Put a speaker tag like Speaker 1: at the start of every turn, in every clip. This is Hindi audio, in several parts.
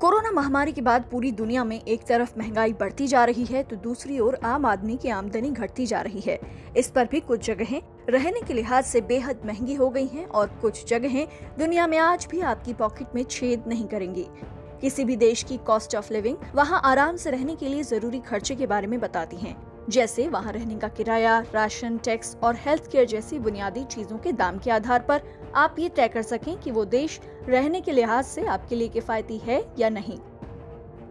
Speaker 1: कोरोना महामारी के बाद पूरी दुनिया में एक तरफ महंगाई बढ़ती जा रही है तो दूसरी ओर आम आदमी की आमदनी घटती जा रही है। इस पर भी कुछ जगहें रहने के लिहाज से बेहद महंगी हो गई हैं और कुछ जगहें दुनिया में आज भी आपकी पॉकेट में छेद नहीं करेंगी। किसी भी देश की कॉस्ट ऑफ लिविंग वहाँ आराम से रहने के लिए जरूरी खर्चे के बारे में बताती है, जैसे वहाँ रहने का किराया, राशन, टैक्स और हेल्थ केयर जैसी बुनियादी चीजों के दाम के आधार पर आप ये तय कर सकें कि वो देश रहने के लिहाज से आपके लिए किफायती है या नहीं।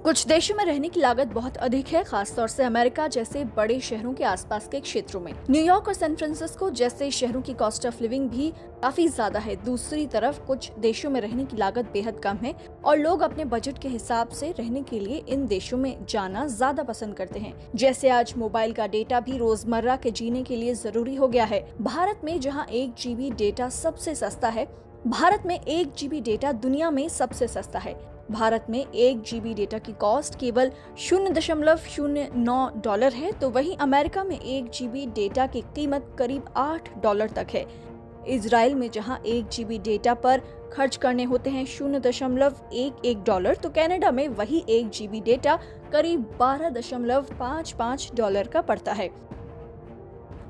Speaker 1: कुछ देशों में रहने की लागत बहुत अधिक है, खासतौर से अमेरिका जैसे बड़े शहरों के आसपास के क्षेत्रों में। न्यूयॉर्क और सैन फ्रांसिस्को जैसे शहरों की कॉस्ट ऑफ लिविंग भी काफी ज्यादा है। दूसरी तरफ कुछ देशों में रहने की लागत बेहद कम है और लोग अपने बजट के हिसाब से रहने के लिए इन देशों में जाना ज्यादा पसंद करते हैं। जैसे आज मोबाइल का डेटा भी रोजमर्रा के जीने के लिए जरूरी हो गया है। भारत में जहाँ 1 GB डेटा सबसे सस्ता है, भारत में 1 GB डेटा दुनिया में सबसे सस्ता है। भारत में 1 GB डेटा की कॉस्ट केवल $0.09 है, तो वहीं अमेरिका में 1 GB डेटा की कीमत करीब $8 तक है। इजराइल में जहां 1 GB डेटा पर खर्च करने होते हैं $0.11, तो कनाडा में वही 1 GB डेटा करीब $12.55 का पड़ता है।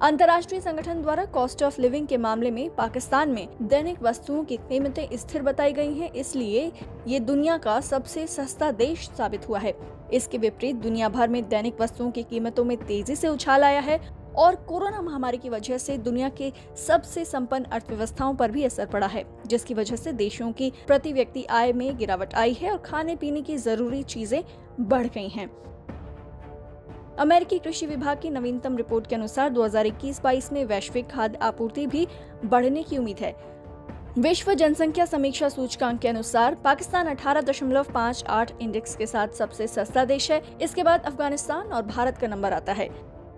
Speaker 1: अंतर्राष्ट्रीय संगठन द्वारा कॉस्ट ऑफ लिविंग के मामले में पाकिस्तान में दैनिक वस्तुओं की कीमतें स्थिर बताई गई हैं, इसलिए ये दुनिया का सबसे सस्ता देश साबित हुआ है। इसके विपरीत दुनिया भर में दैनिक वस्तुओं की कीमतों में तेजी से उछाल आया है और कोरोना महामारी की वजह से दुनिया के सबसे संपन्न अर्थव्यवस्थाओं पर भी असर पड़ा है, जिसकी वजह से देशों की प्रति व्यक्ति आय में गिरावट आई है और खाने पीने की जरूरी चीजें बढ़ गई हैं। अमेरिकी कृषि विभाग की नवीनतम रिपोर्ट के अनुसार 2021-22 में वैश्विक खाद्य आपूर्ति भी बढ़ने की उम्मीद है। विश्व जनसंख्या समीक्षा सूचकांक के अनुसार पाकिस्तान 18.58 इंडेक्स के साथ सबसे सस्ता देश है। इसके बाद अफगानिस्तान और भारत का नंबर आता है।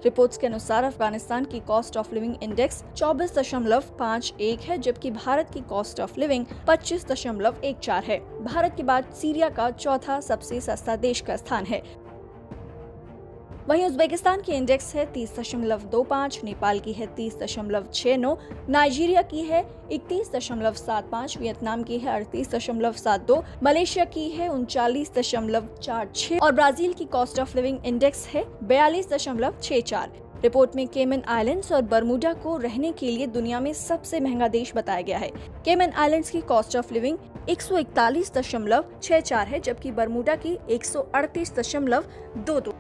Speaker 1: रिपोर्ट्स के अनुसार अफगानिस्तान की कॉस्ट ऑफ लिविंग इंडेक्स 24.51 है, जबकि भारत की कॉस्ट ऑफ लिविंग 25.14 है। भारत के बाद सीरिया का चौथा सबसे सस्ता देश का स्थान है। वहीं उज्बेकिस्तान की इंडेक्स है 30.25, नेपाल की है 30.69, नाइजीरिया की है 31.75, वियतनाम की है 38.72, मलेशिया की है 39.46 और ब्राजील की कॉस्ट ऑफ लिविंग इंडेक्स है 42.64। रिपोर्ट में केमन आइलैंड्स और बरमूडा को रहने के लिए दुनिया में सबसे महंगा देश बताया गया है। केमन आइलैंड्स की कॉस्ट ऑफ लिविंग 141.64 है, जबकि बरमूडा की 138.22।